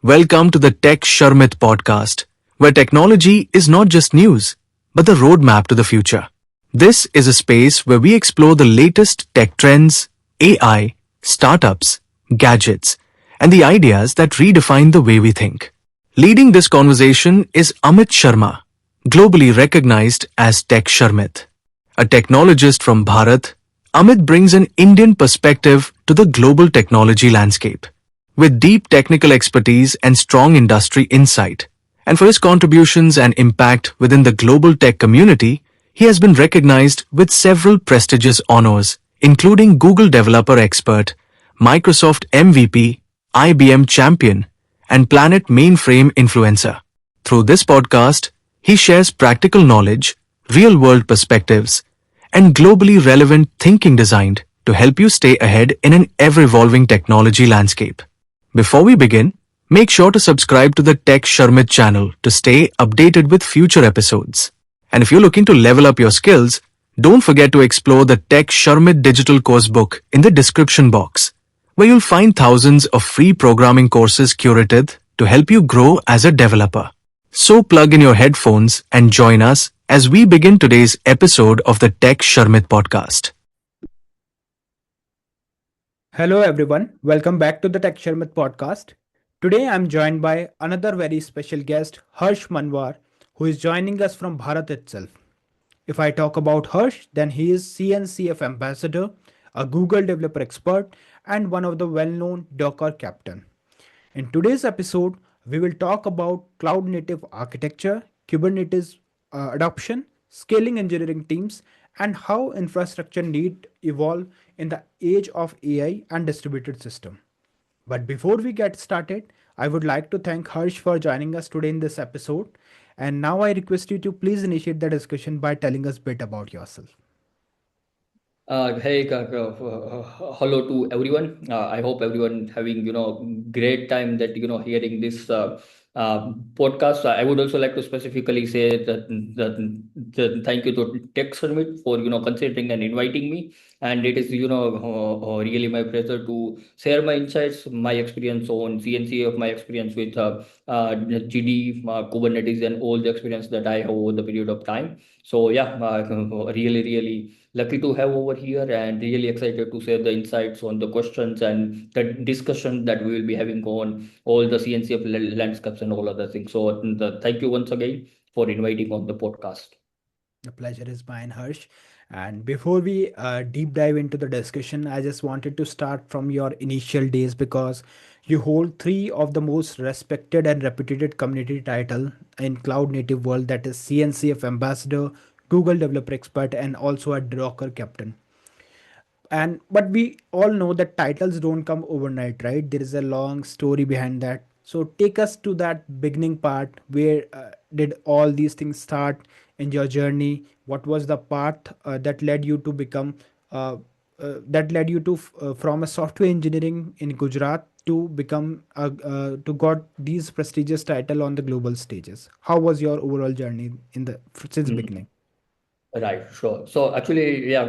Welcome to the Tech Sharmit podcast, where technology is not just news, but the roadmap to the future. This is a space where we explore the latest tech trends, AI, startups, gadgets, and the ideas that redefine the way we think. Leading this conversation is Amit Sharma, globally recognized as Tech Sharmit. A technologist from Bharat, Amit brings an Indian perspective to the global technology landscape with deep technical expertise and strong industry insight. And for his contributions and impact within the global tech community, he has been recognized with several prestigious honors, including Google Developer Expert, Microsoft MVP, IBM Champion, and Planet Mainframe Influencer. Through this podcast, he shares practical knowledge, real world perspectives, and globally relevant thinking designed to help you stay ahead in an ever evolving technology landscape. Before we begin, make sure to subscribe to the Tech Sharmit channel to stay updated with future episodes. And if you're looking to level up your skills, don't forget to explore the Tech Sharmit digital course book in the description box, where you'll find thousands of free programming courses curated to help you grow as a developer. So plug in your headphones and join us as we begin today's episode of the Tech Sharmit podcast. Hello everyone, welcome back to the Tech Sharmit podcast. Today I'm joined by another very special guest, Harsh Manvar, who is joining us from Bharat itself. If I talk about Harsh, then he is CNCF ambassador, a Google developer expert, and one of the well-known Docker captain. In today's episode, we will talk about cloud native architecture, Kubernetes adoption, scaling engineering teams, and how infrastructure need evolve in the age of AI and distributed system. But before we get started, I would like to thank Harsh for joining us today in this episode. And now I request you to please initiate the discussion by telling us a bit about yourself. Hello to everyone. I hope everyone having great time that hearing this podcast. I would also like to specifically say that thank you to Tech Summit for considering and inviting me. And it is really my pleasure to share my insights, my experience on CNC, of my experience with GD, Kubernetes, and all the experience that I have over the period of time. So yeah, really lucky to have over here and really excited to share the insights on the questions and the discussion that we will be having on all the CNCF landscapes and all other things. So thank you once again for inviting on the podcast. The pleasure is mine, Harsh. And before we deep dive into the discussion, I just wanted to start from your initial days because you hold three of the most respected and reputed community title in cloud native world, that is CNCF ambassador, Google developer expert, and also a Docker captain. And but we all know that titles don't come overnight, right? There is a long story behind that. So take us to that beginning part. Where did all these things start in your journey? What was the path that led you to become from a software engineering in Gujarat to become to got these prestigious title on the global stages? How was your overall journey in the since beginning? Right, sure. So actually, yeah,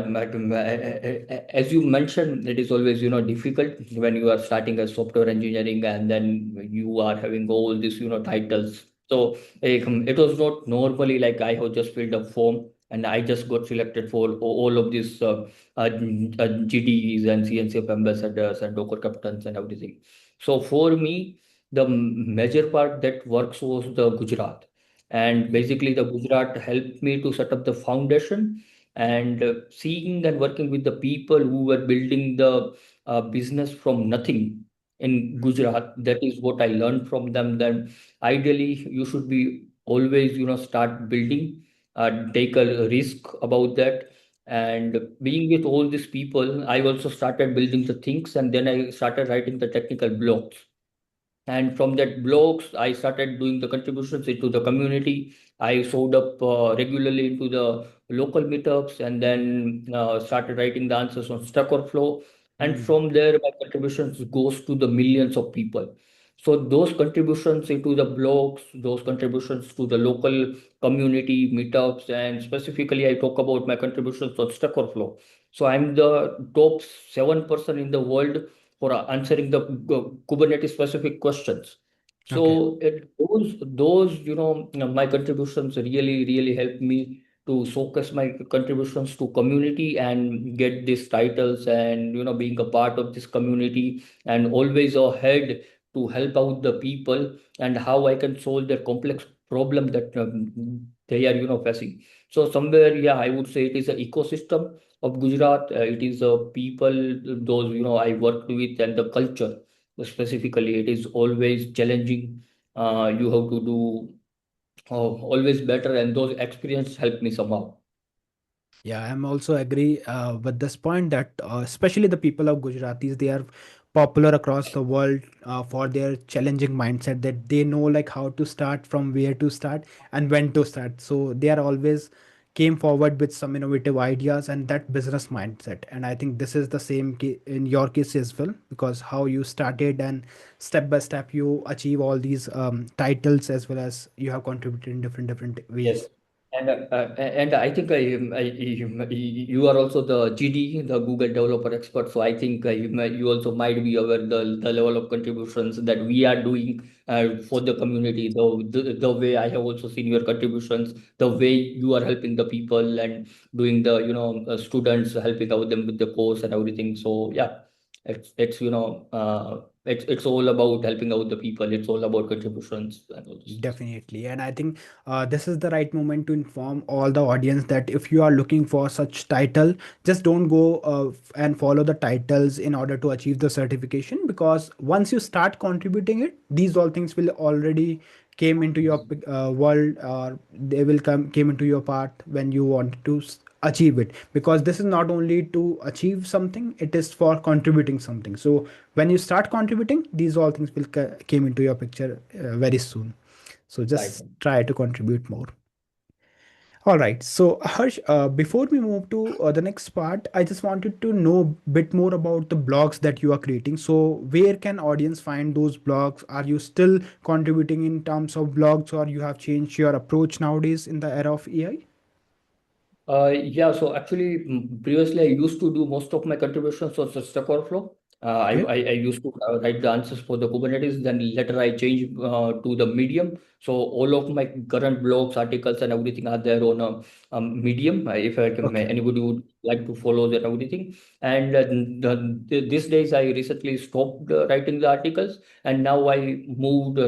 as you mentioned, it is always, difficult when you are starting a software engineering and then you are having all these, titles. So it was not normally like I have just filled a form and I just got selected for all of these GDs and CNCF ambassadors and Docker captains and everything. So for me, the major part that works was the Gujarat, and basically the Gujarat helped me to set up the foundation, and seeing and working with the people who were building the business from nothing in Gujarat. That is what I learned from them. Then ideally you should be always start building, take a risk about that. And being with all these people, I also started building the things, and then I started writing the technical blogs, and from that blogs I started doing the contributions into the community. I showed up regularly into the local meetups, and then started writing the answers on Stack Overflow, and Hmm. from there my contributions goes to the millions of people. So those contributions into the blogs, those contributions to the local community meetups, and specifically I talk about my contributions on Stack Overflow. So I'm the top 7 person in the world for answering the Kubernetes specific questions. Okay. So those my contributions really helped me to focus my contributions to community and get these titles, and being a part of this community and always ahead to help out the people and how I can solve their complex problem that they are facing. So somewhere, yeah, I would say it is an ecosystem of Gujarat. It is people, those I worked with, and the culture specifically. It is always challenging. You have to do always better, and those experiences help me somehow. Yeah, I'm also agree with this point that especially the people of Gujaratis, they are popular across the world for their challenging mindset, that they know like how to start, from where to start, and when to start. So they are always came forward with some innovative ideas and that business mindset. And I think this is the same in your case as well, because how you started and step by step you achieve all these titles, as well as you have contributed in different Yes. ways. And I think you are also the GD, the Google Developer Expert. So I think you also might be aware the level of contributions that we are doing for the community. The way I have also seen your contributions, the way you are helping the people and doing the students, helping out them with the course and everything. So yeah, it's all about helping out the people. It's all about contributions and all those things. Definitely. And I think this is the right moment to inform all the audience that if you are looking for such title, just don't go and follow the titles in order to achieve the certification, because once you start contributing it, these all things will already came into your world, or they will came into your part when you want to achieve it, because this is not only to achieve something, it is for contributing something. So when you start contributing, these all things will came into your picture very soon. So Right. just try to contribute more. All right. So Harsh, before we move to the next part, I just wanted to know a bit more about the blogs that you are creating. So where can audience find those blogs? Are you still contributing in terms of blogs, or you have changed your approach nowadays in the era of AI? Yeah, so actually, previously I used to do most of my contributions on Stack Overflow. Okay. I used to write the answers for the Kubernetes. Then later I changed to the Medium. So all of my current blogs, articles, and everything are there on Medium. If I can, Okay. anybody would like to follow that everything. And these days I recently stopped writing the articles, and now I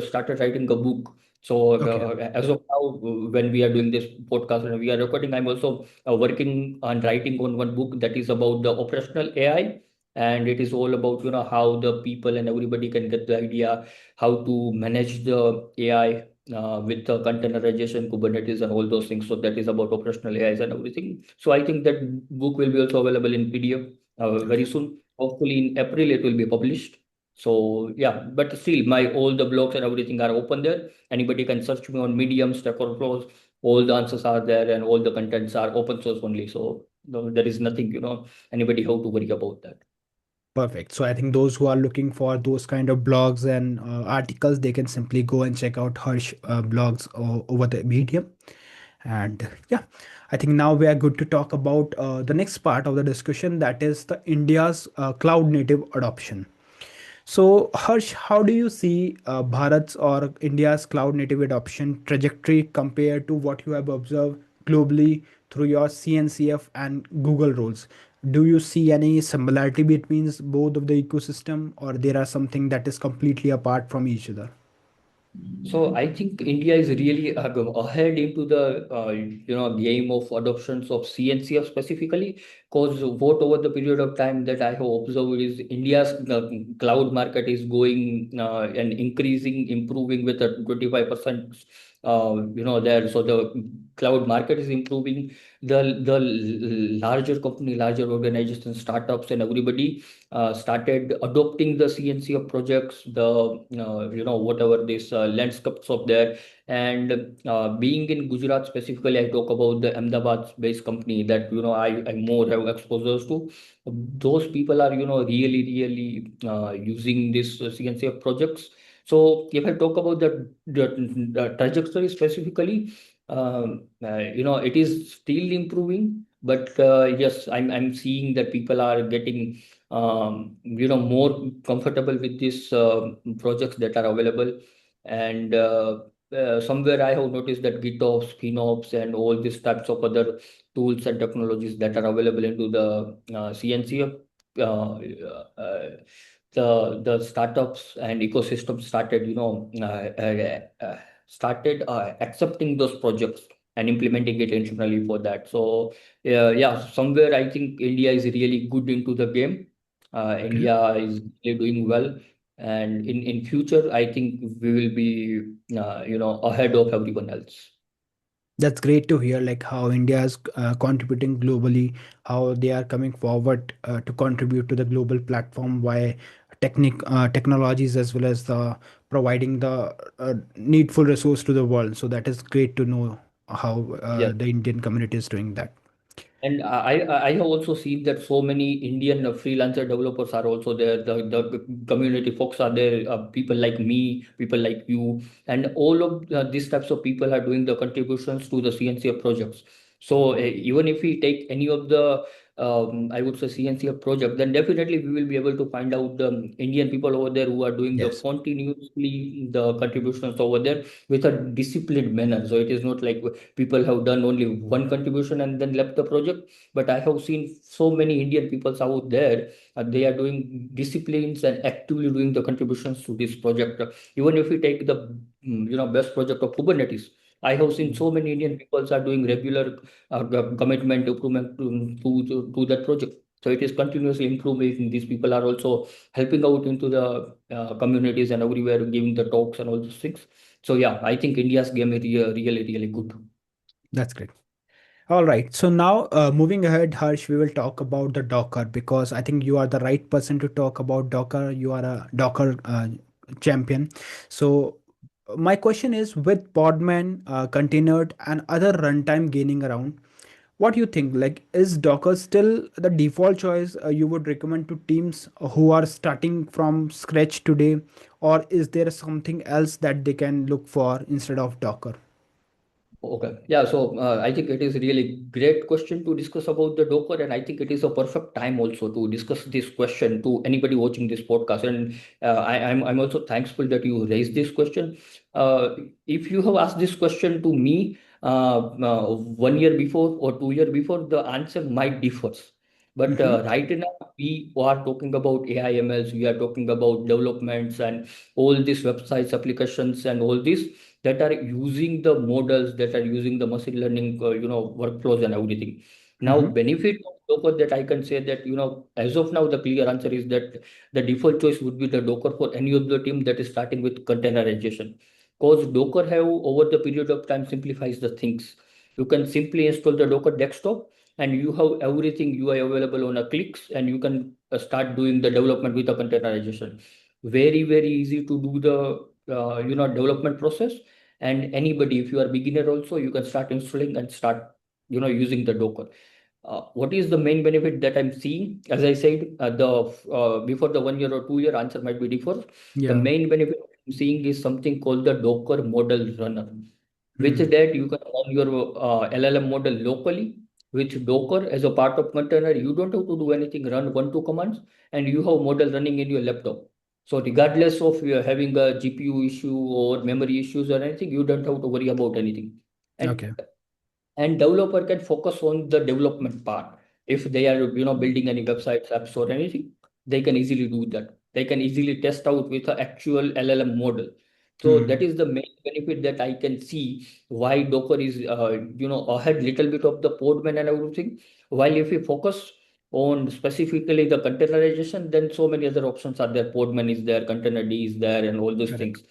started writing a book. So Okay. as of now, when we are doing this podcast and we are recording, I'm also working on writing on one book that is about the operational AI, and it is all about how the people and everybody can get the idea how to manage the AI with the containerization, Kubernetes, and all those things. So that is about operational AIs and everything. So I think that book will be also available in PDF very Okay. soon. Hopefully in April it will be published. So yeah, but still my all the blogs and everything are open there. Anybody can search me on Medium, Stack Overflow. All the answers are there, and all the contents are open source only. So no, there is nothing, anybody have to worry about that. Perfect. So I think those who are looking for those kind of blogs and articles, they can simply go and check out Harsh blogs over the Medium. And yeah, I think now we are good to talk about the next part of the discussion, that is the India's cloud native adoption. So, Harsh, how do you see Bharat's or India's cloud native adoption trajectory compared to what you have observed globally through your CNCF and Google roles? Do you see any similarity between both of the ecosystem, or there are something that is completely apart from each other? So I think India is really ahead into the game of adoptions of CNCF specifically, because what over the period of time that I have observed is India's cloud market is going and increasing, improving with a 25%. There, so the cloud market is improving. The larger company, larger organizations, startups, and everybody started adopting the CNCF projects, the whatever this landscapes of there. And being in Gujarat specifically, I talk about the Ahmedabad-based company that I more have exposures to. Those people are really using this CNCF projects. So if I talk about the trajectory specifically, it is still improving, but yes, I'm seeing that people are getting more comfortable with these projects that are available. And somewhere I have noticed that GitOps, FinOps, and all these types of other tools and technologies that are available into the CNCF, the startups and ecosystem started, started accepting those projects and implementing it internally for that. So yeah, somewhere I think India is really good into the game. Okay. India is really doing well, and in future I think we will be ahead of everyone else. That's great to hear, like how India is contributing globally, how they are coming forward to contribute to the global platform by technologies as well as the providing the needful resource to the world. So that is great to know how Yes. the Indian community is doing that. And I have also seen that so many Indian freelancer developers are also there. The community folks are there. People like me, people like you, and all of these types of people are doing the contributions to the CNCF projects. So even if we take any of the I would say CNCF project, then definitely we will be able to find out the Indian people over there who are doing the Yes. continuously the contributions over there with a disciplined manner. So it is not like people have done only one contribution and then left the project, but I have seen so many Indian peoples out there, they are doing disciplines and actively doing the contributions to this project. Even if we take the best project of Kubernetes, I have seen Mhm. so many Indian peoples are doing regular commitment improvement to that project. So it is continuously improving. These people are also helping out into the communities and everywhere, giving the talks and all those things. So yeah, I think India's game is really, really good. That's great. All right. So now, moving ahead, Harsh, we will talk about the Docker because I think you are the right person to talk about Docker. You are a Docker champion. So, my question is with Podman, Containerd, and other runtime gaining around, what do you think? Like, is Docker still the default choice you would recommend to teams who are starting from scratch today, or is there something else that they can look for instead of Docker? Okay. Yeah. So I think it is really great question to discuss about the Docker, and I think it is a perfect time also to discuss this question to anybody watching this podcast. And I'm also thankful that you raised this question. If you have asked this question to me 1 year before or 2 year before, the answer might differ. But Mm-hmm. right now we are talking about AI MLs, we are talking about developments and all these websites, applications, and all this that are using the models, that are using the machine learning workflows and everything. Now Mm-hmm. benefit of Docker, that I can say that as of now the clear answer is that the default choice would be the Docker for any of the team that is starting with containerization, because Docker have over the period of time simplifies the things. You can simply install the Docker desktop and you have everything UI available on a clicks, and you can start doing the development with the containerization. Very, very easy to do the development process. And anybody, if you are beginner also, you can start installing and start using the Docker. What is the main benefit that I'm seeing? As I said, the before the 1 year or 2 year answer might be different. The Yeah. main benefit I'm seeing is something called the Docker model runner. With Mm-hmm. that, you can run your LLM model locally. With Docker as a part of container, you don't have to do anything. Run one two commands, and you have model running in your laptop. So regardless of you having a GPU issue or memory issues or anything, you don't have to worry about anything. And Okay. developer can focus on the development part. If they are building any websites, apps, or anything, they can easily do that. They can easily test out with the actual LLM model. So that Mm-hmm. is the main benefit that I can see why Docker is ahead little bit of the Podman and everything. While if we focus on specifically the containerization, then so many other options are there. Podman is there, Containerd is there, and all those Correct. things.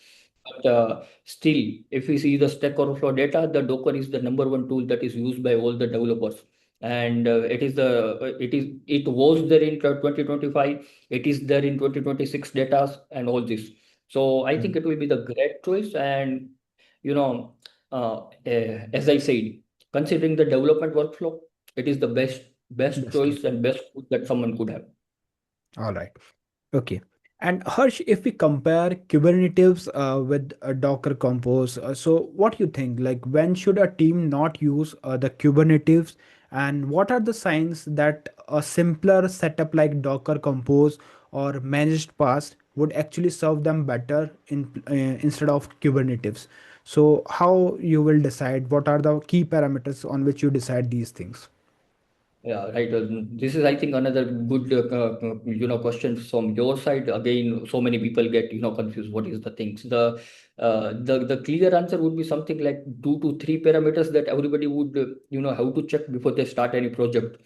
But still, if we see the Stack Overflow data, the Docker is the number one tool that is used by all the developers. And it was there in 2025, it is there in 2026 data and all this. So I think Mm. it will be the great choice. And you know, as I said, considering the development workflow, it is the best Best tool. choice and best tool that someone could have. All right. Okay. And Harsh, if we compare Kubernetes with Docker Compose, so what do you think? Like, when should a team not use the Kubernetes, and what are the signs that a simpler setup like Docker Compose or managed pass would actually serve them better instead of Kubernetes. So how you will decide, what are the key parameters on which you decide these things? Yeah, right. This is, I think, another good, question from your side. Again, so many people get, confused. What is the things? The clear answer would be something like 2 to 3 parameters that everybody would, have to check before they start any project.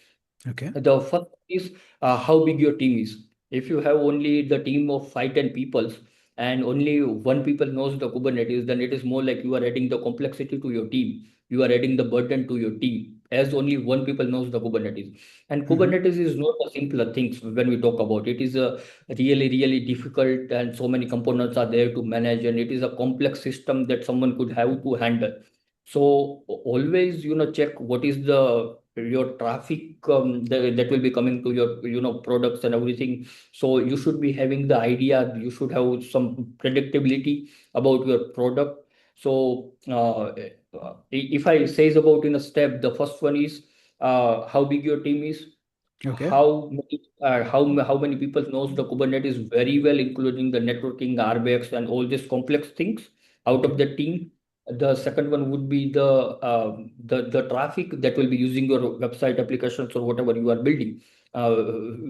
Okay. The first is how big your team is. If you have only the team of 5, 10 people and only one people knows the Kubernetes, then it is more like you are adding the complexity to your team. You are adding the burden to your team as only one people knows the Kubernetes. And Mm-hmm. Kubernetes is not a simpler things when we talk about it. It is a really, really difficult and so many components are there to manage, and it is a complex system that someone could have to handle. So always, check what is the your traffic that will be coming to your products and everything. So you should be having the idea, you should have some predictability about your product. So if I says about in a step, the first one is how big your team is, Okay. how many people knows the Kubernetes very well, including the networking, RBACs, and all these complex things out Okay. of the team. The second one would be the traffic that will be using your website applications or whatever you are building, uh,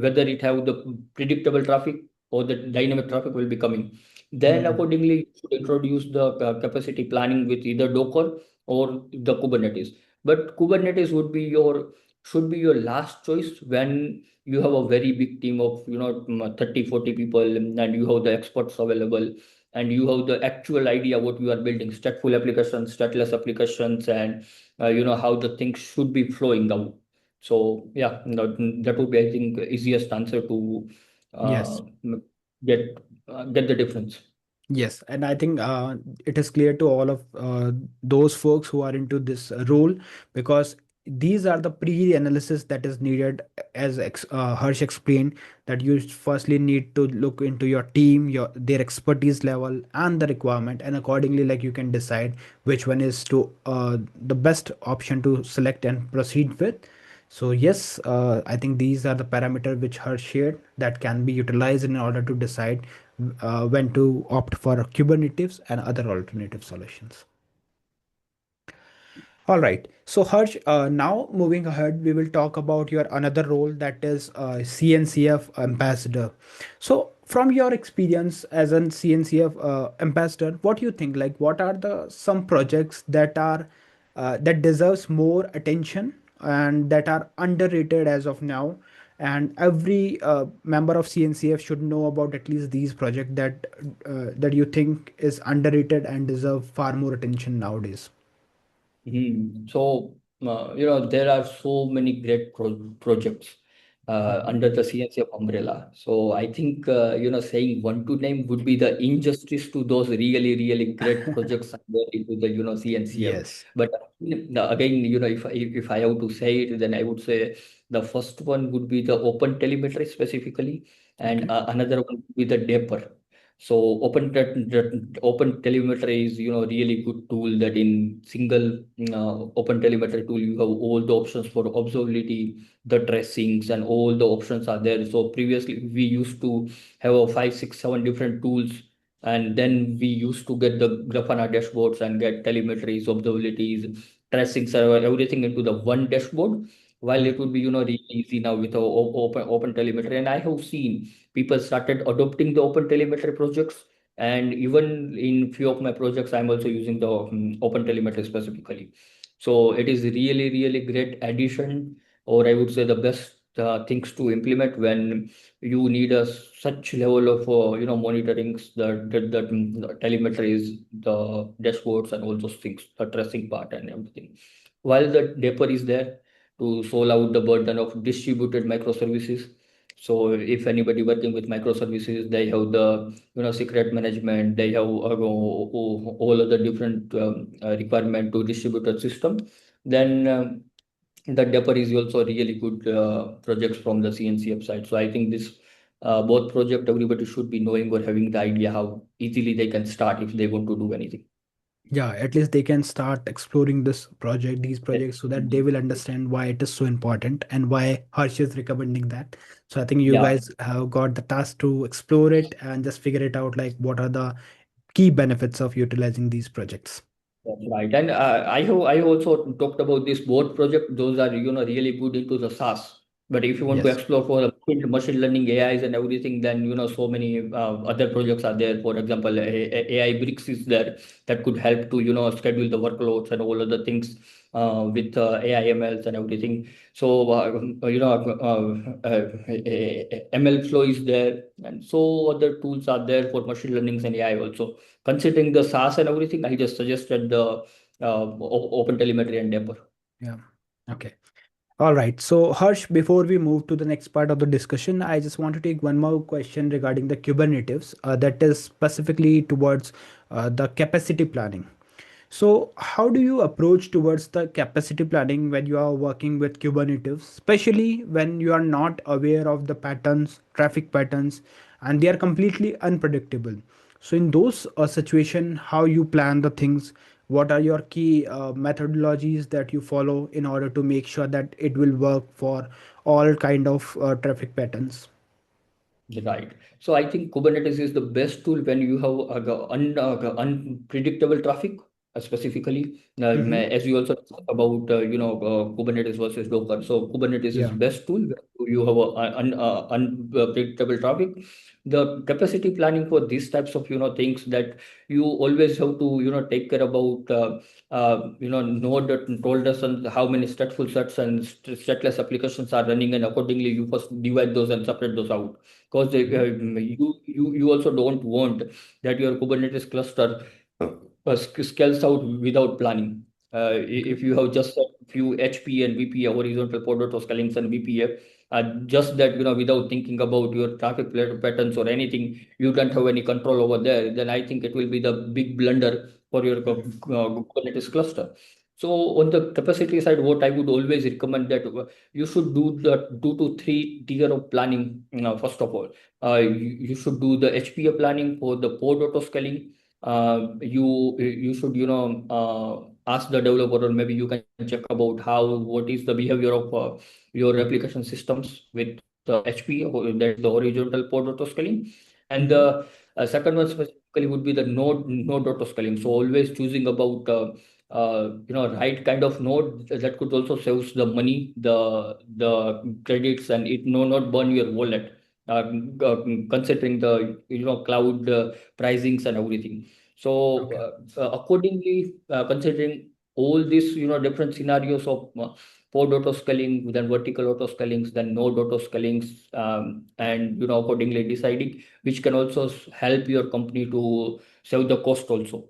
whether it have the predictable traffic or the dynamic traffic will be coming. Then Mm. accordingly, you should introduce the capacity planning with either Docker or the Kubernetes. But Kubernetes should be your last choice when you have a very big team of 30, 40 people, and you have the experts available, and you have the actual idea what you are building, stateful applications, stateless applications, and how the things should be flowing out. So yeah, that would be, I think, easiest answer to Yes. uh, get get the difference. Yes, and I think it is clear to all of those folks who are into this role, because these are the pre-analysis that is needed, as Harsh explained, that you firstly need to look into your team, their expertise level, and the requirement, and accordingly, like, you can decide which one is to the best option to select and proceed with. So yes, I think these are the parameters which Harsh shared that can be utilized in order to decide when to opt for Kubernetes and other alternative solutions. All right. So Harsh, now moving ahead, we will talk about your another role, that is CNCF ambassador. So from your experience as an CNCF ambassador, what do you think? Like, what are the some projects that are that deserves more attention and that are underrated as of now? And every member of CNCF should know about at least these projects that you think is underrated and deserve far more attention nowadays. So, there are so many great projects under the CNCF umbrella. So, I think, saying one to name would be the injustice to those really, really great projects under into the, CNCF. Yes. But again, if I have to say it, then I would say the first one would be the open telemetry specifically, and Okay. another one would be the DEPR. So open telemetry is really good tool that in single open telemetry tool you have all the options for observability, the tracings, and all the options are there. So previously we used to have a 5, 6, 7 different tools, and then we used to get the Grafana dashboards and get telemetries, observabilities, tracing server, everything into the one dashboard. While Mm. it would be really easy now with open telemetry, and I have seen people started adopting the open telemetry projects, and even in few of my projects I'm also using the open telemetry specifically. So it is really, really great addition, or I would say the best things to implement when you need a such level of monitoring, the telemetries, the dashboards, and all those things, the tracing part and everything. While the Dapper is there to solve out the burden of distributed microservices. So if anybody working with microservices, they have the secret management, they have all of the different requirement to distributed system. Then the Dapper is also really good projects from the CNCF side. So I think this both project everybody should be knowing or having the idea how easily they can start if they want to do anything. Yeah, at least they can start exploring these Yes. projects, so that they will understand why it is so important and why Harsh is recommending that. So I think you Yeah. guys have got the task to explore it and just figure it out, like what are the key benefits of utilizing these projects. That's right. And I have also talked about this board project. Those are, really good into the SaaS. But if you want to Yes. explore for the machine learning AIs and everything, then, so many other projects are there. For example, AI Bricks is there that could help to, schedule the workloads and all other things with AI MLs and everything. So, ML Flow is there. And so other tools are there for machine learnings and AI also. Considering the SaaS and everything, I just suggested the Open Telemetry and Dapper. Yeah. Okay. All right. So, Harsh, before we move to the next part of the discussion, I just want to take one more question regarding the Kubernetes, that is specifically towards the capacity planning. So, how do you approach towards the capacity planning when you are working with Kubernetes, especially when you are not aware of the patterns, traffic patterns, and they are completely unpredictable? So, in those situation, how you plan the things? What are your key methodologies that you follow in order to make sure that it will work for all kind of traffic patterns? Right. So I think Kubernetes is the best tool when you have unpredictable traffic, specifically. Mm-hmm. As you also talked about, Kubernetes versus Docker. So Kubernetes is Yeah. best tool when you have unpredictable traffic. The capacity planning for these types of, things that you always have to, take care about, node that told us and how many stateful sets and stateless applications are running, and accordingly you first divide those and separate those out, because Mm-hmm. you also don't want that your Kubernetes cluster scales out without planning. Okay. If you have just a few HP and VPA, horizontal port scalings and VPA, just that, without thinking about your traffic patterns or anything, you don't have any control over there, then I think it will be the big blunder for your Kubernetes cluster. So on the capacity side, what I would always recommend that you should do the 2 to 3 tier of planning. First of all, you should do the HPA planning for the pod auto scaling. You should, ask the developer, or maybe you can check about what is the behavior of your application systems with HPA, that is the horizontal pod auto scaling. And Mm-hmm. the second one specifically would be the node auto scaling. So always choosing about right kind of node that could also save the money, the credits, and it not burn your wallet, considering the, cloud pricings and everything. So Okay. accordingly, considering all these, different scenarios of pod auto scaling, then vertical auto scalings, then node auto scalings, and, accordingly deciding which can also help your company to save the cost also.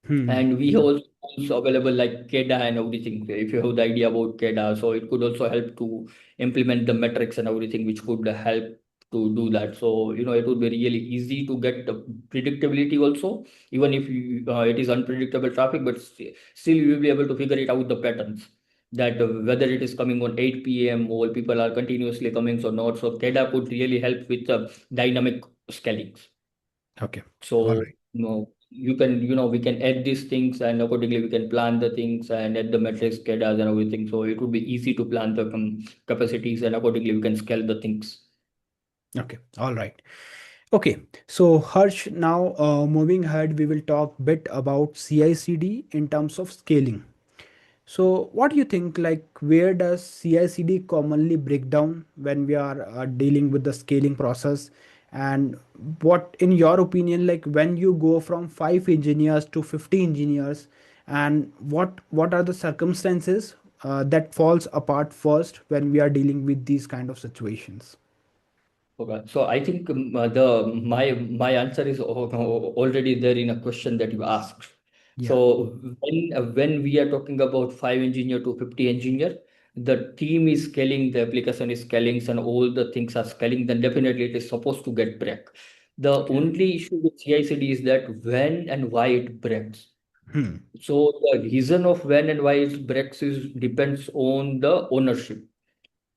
Hmm. And we have Yeah. also tools available like KEDA and everything. If you have the idea about KEDA, so it could also help to implement the metrics and everything, which could help to do that. So, it would be really easy to get the predictability also, even if it is unpredictable traffic, but still you will be able to figure it out the patterns, that whether it is coming on 8 p.m. or people are continuously coming or not. So KEDA could really help with dynamic scaling. Okay. All So, right. we can add these things, and accordingly we can plan the things and add the metrics, SCADAs and everything. So it would be easy to plan the capacities, and accordingly we can scale the things. Okay. All right. Okay, so Harsh, now moving ahead, we will talk bit about CI/CD in terms of scaling. So, what do you think? Like, where does CI/CD commonly break down when we are dealing with the scaling process? And what, in your opinion, like when you go from 5 engineers to 50 engineers, and what are the circumstances that falls apart first when we are dealing with these kind of situations? Okay, so I think the my answer is already there in a question that you asked. Yeah. So when we are talking about 5 engineer to 50 engineer, the team is scaling, the application is scaling, and all the things are scaling. Then definitely it is supposed to get break. The Okay. only issue with CI/CD is that when and why it breaks. Hmm. So the reason of when and why it breaks is depends on the ownership.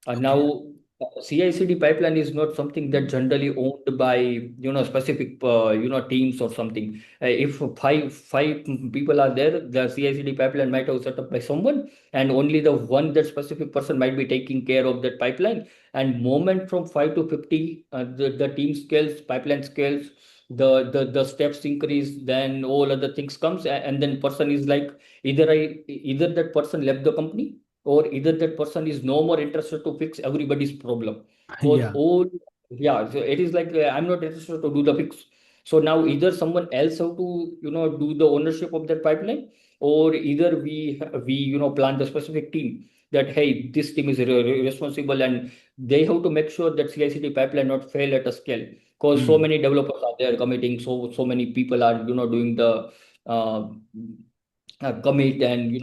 Okay. Now, CI/CD pipeline is not something that generally owned by specific teams or something. If five people are there, the CI/CD pipeline might have set up by someone, and only the one that specific person might be taking care of that pipeline. And moment from 5 to 50, the team scales, pipeline scales, the steps increase, then all other things comes, and then person is like either that person left the company, or either that person is no more interested to fix everybody's problem, because Yeah. all, yeah, so it is like I'm not interested to do the fix. So now either someone else have to do the ownership of that pipeline, or either we plan the specific team that hey, this team is responsible, and they have to make sure that CI/CD pipeline not fail at a scale, because so Hmm. many developers are there committing, so many people are doing the uh, commit, and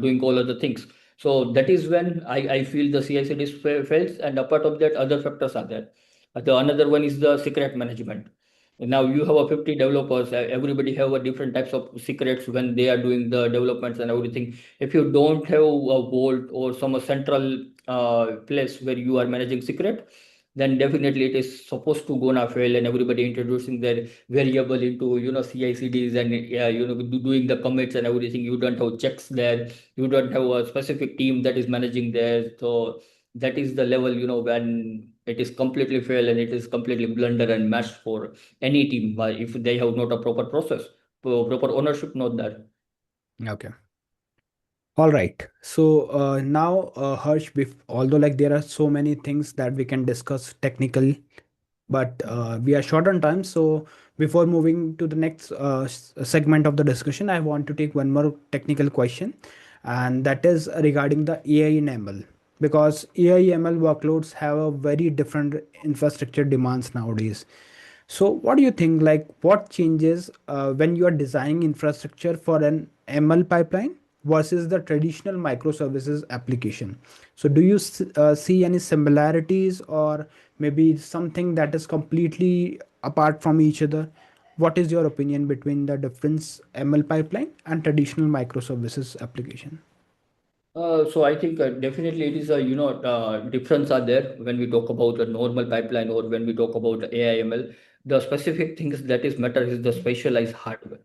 doing all other things. So that is when I feel the CI/CD fails, and apart of that, other factors are there. The another one is the secret management. Now you have a 50 developers, everybody have a different types of secrets when they are doing the developments and everything. If you don't have a vault or some central place where you are managing secret, then definitely it is supposed to gonna fail, and everybody introducing their variable into CI/CDs, and doing the commits and everything. You don't have checks there. You don't have a specific team that is managing there. So that is the level when it is completely fail, and it is completely blunder and mashed for any team, if they have not a proper process, proper ownership, not that. Okay. All right. So now, Harsh, although like there are so many things that we can discuss technically, but we are short on time. So before moving to the next segment of the discussion, I want to take one more technical question, and that is regarding the AI in ML, because AI ML workloads have a very different infrastructure demands nowadays. So what do you think, like what changes when you are designing infrastructure for an ML pipeline versus the traditional microservices application? So do you see any similarities, or maybe something that is completely apart from each other? What is your opinion between the difference ML pipeline and traditional microservices application? So I think definitely it is a difference are there when we talk about a normal pipeline, or when we talk about AI/ML. The specific things that is matter is the specialized hardware.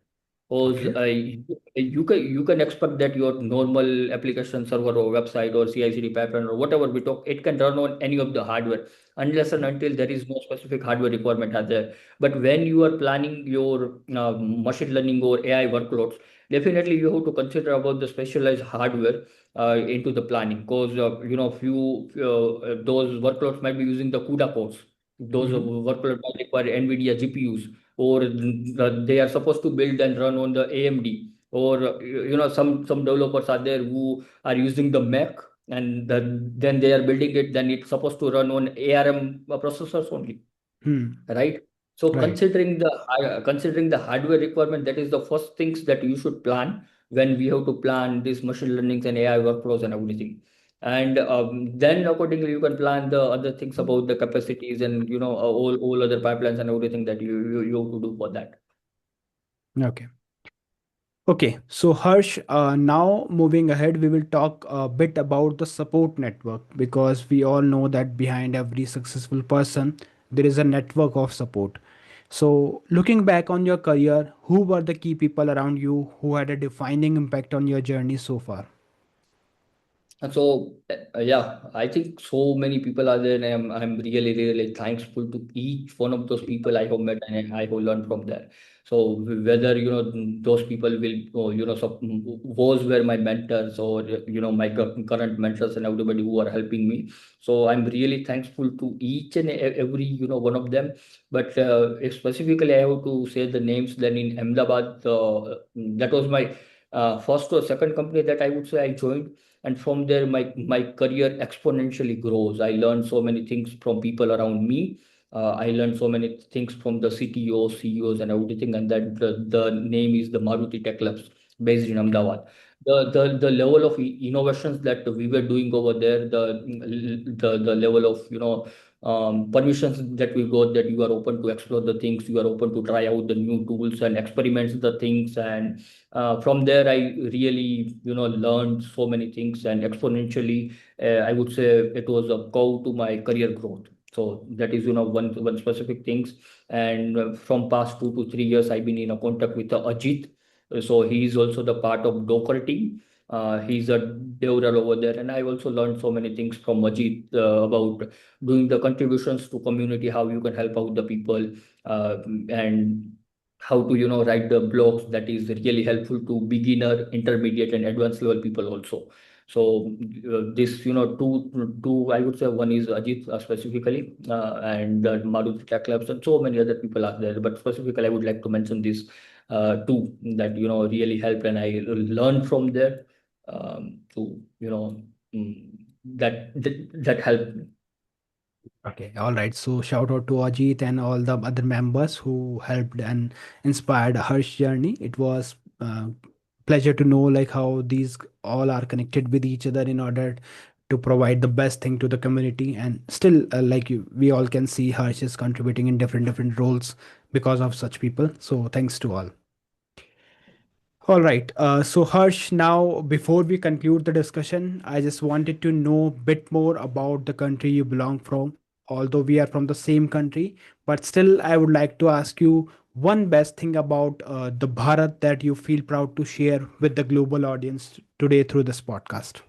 Because Okay. you can expect that your normal application server or website or CI/CD pipeline or whatever we talk, it can run on any of the hardware, unless and until there is no specific hardware requirement are there. But when you are planning your machine learning or AI workloads, definitely you have to consider about the specialized hardware into the planning, because few those workloads might be using the CUDA cores. Those Mm-hmm. workloads might require NVIDIA GPUs, or they are supposed to build and run on the AMD, or some developers are there who are using the Mac, and then they are building it. Then it's supposed to run on ARM processors only, Hmm. right? So Right. considering the hardware requirement, that is the first things that you should plan when we have to plan these machine learnings and AI workflows and everything. And then accordingly you can plan the other things about the capacities, and all other pipelines and everything that you have to do for that. Okay. Okay, so Harsh, now moving ahead, we will talk a bit about the support network, because we all know that behind every successful person, there is a network of support. So, looking back on your career, who were the key people around you who had a defining impact on your journey so far? And so, yeah, I think so many people are there, and I'm really, really thankful to each one of those people I have met, and I have learned from there. So whether those people will, those were my mentors, or my current mentors, and everybody who are helping me. So I'm really thankful to each and every one of them. But if specifically I have to say the names, then in Ahmedabad, that was my first or second company that I would say I joined, and from there my career exponentially grows. I learned so many things from people around me. I learned so many things from the CTOs, CEOs, and everything, and that the name is the Maruti Tech Labs, based in Ahmedabad. The level of innovations that we were doing over there, the level of permissions that we got, that you are open to explore the things, you are open to try out the new tools and experiments the things. And from there I really learned so many things, and exponentially I would say it was a cow to my career growth. So that is one specific things. And from past 2 to 3 years I've been in a contact with Ajit. So he is also the part of Docker team. He's a developer over there, and I also learned so many things from Ajit about doing the contributions to community, how you can help out the people, and how to write the blogs that is really helpful to beginner, intermediate, and advanced level people also. So this two I would say, one is Ajit specifically, and Maruti Tech Labs, and so many other people are there. But specifically, I would like to mention these two that really helped, and I learned from there to that helped me. Okay, all right. So shout out to Ajit and all the other members who helped and inspired Harsh journey. It was pleasure to know like how these all are connected with each other in order to provide the best thing to the community. And still, we all can see Harsh is contributing in different roles because of such people. So thanks to all. All right. So Harsh, now before we conclude the discussion, I just wanted to know a bit more about the country you belong from. Although we are from the same country, but still, I would like to ask you one best thing about the Bharat that you feel proud to share with the global audience today through this podcast.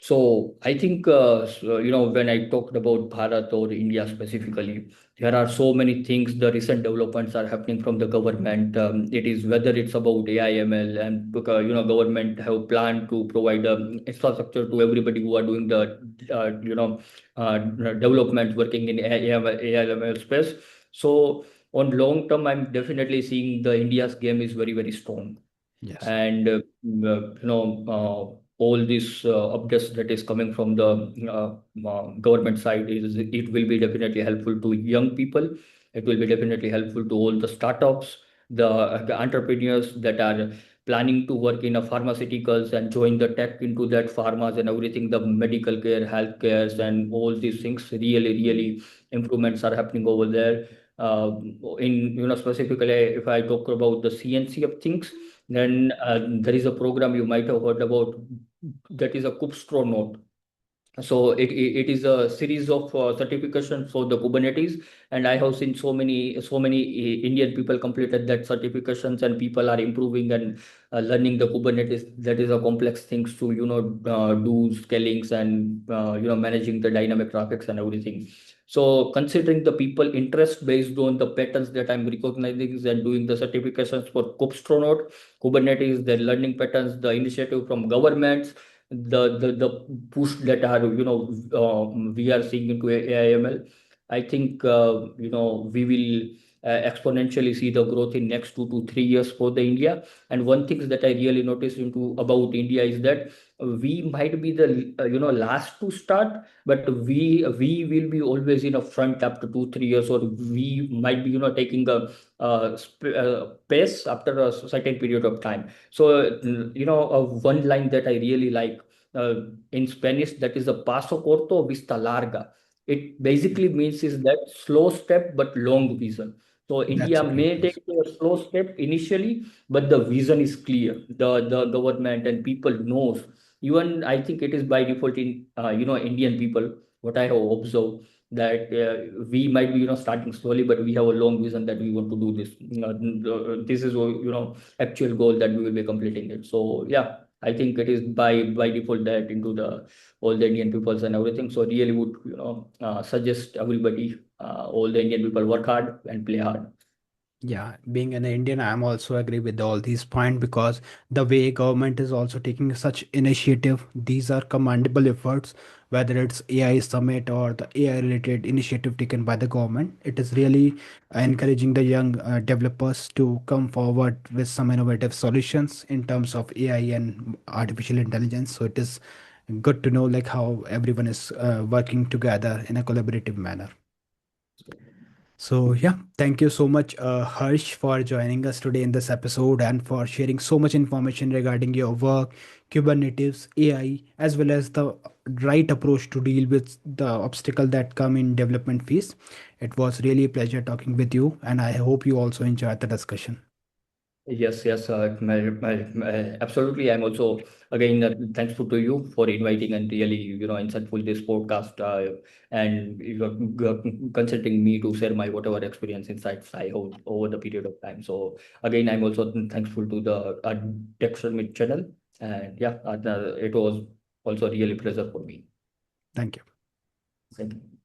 So I think, when I talked about Bharat or India specifically, there are so many things. The recent developments are happening from the government. It is whether it's about AI, ML, and government have planned to provide infrastructure to everybody who are doing the development working in AI, ML space. So on long term, I'm definitely seeing the India's game is very, very strong. Yes. And all these updates that is coming from the government side, is it will be definitely helpful to young people. It will be definitely helpful to all the startups, the entrepreneurs that are planning to work in a pharmaceuticals and join the tech into that pharmas and everything, the medical care, health cares, and all these things. Really improvements are happening over there. In specifically, if I talk about the CNC of things, then there is a program you might have heard about, that is a Kubestronaut. So it is a series of certifications for the Kubernetes, and I have seen so many Indian people completed that certifications, and people are improving and learning the Kubernetes. That is a complex things to do scalings and managing the dynamic traffics and everything. So considering the people interest based on the patterns that I'm recognizing and doing the certifications for Kubestronaut, Kubernetes, the learning patterns, the initiative from governments, the push that are we are seeing into AIML. I think we will exponentially see the growth in next 2 to 3 years for the India. And one thing that I really noticed into about India is that we might be the last to start, but we will be always in a front after 2 3 years, or we might be taking a pace after a certain period of time. So one line that I really like uh, in Spanish, that is a paso corto vista larga. It basically means is that slow step but long vision. So That's India a great may take phrase. a slow step initially, but the vision is clear. The government and people knows. Even I think it is by default in Indian people. What I have observed, that we might be starting slowly, but we have a long vision that we want to do this. This is actual goal that we will be completing it. So yeah, I think it is by default that into the all the Indian peoples and everything. So really would suggest everybody, all the Indian people, work hard and play hard. Yeah, being an Indian, I'm also agree with all these points because the way government is also taking such initiative, these are commendable efforts, whether it's AI summit or the AI related initiative taken by the government. It is really encouraging the young developers to come forward with some innovative solutions in terms of AI and artificial intelligence. So it is good to know like how everyone is working together in a collaborative manner. So, yeah, thank you so much, Harsh, for joining us today in this episode and for sharing so much information regarding your work, Kubernetes, AI, as well as the right approach to deal with the obstacle that come in development phase. It was really a pleasure talking with you, and I hope you also enjoyed the discussion. Yes, yes, absolutely. I'm also again thankful to you for inviting and really, insightful this podcast, and you're consulting me to share my whatever experience insights I hold over the period of time. So again, I'm also thankful to the Dexter Mid channel, and yeah, it was also really pleasure for me. Thank you. Thank you.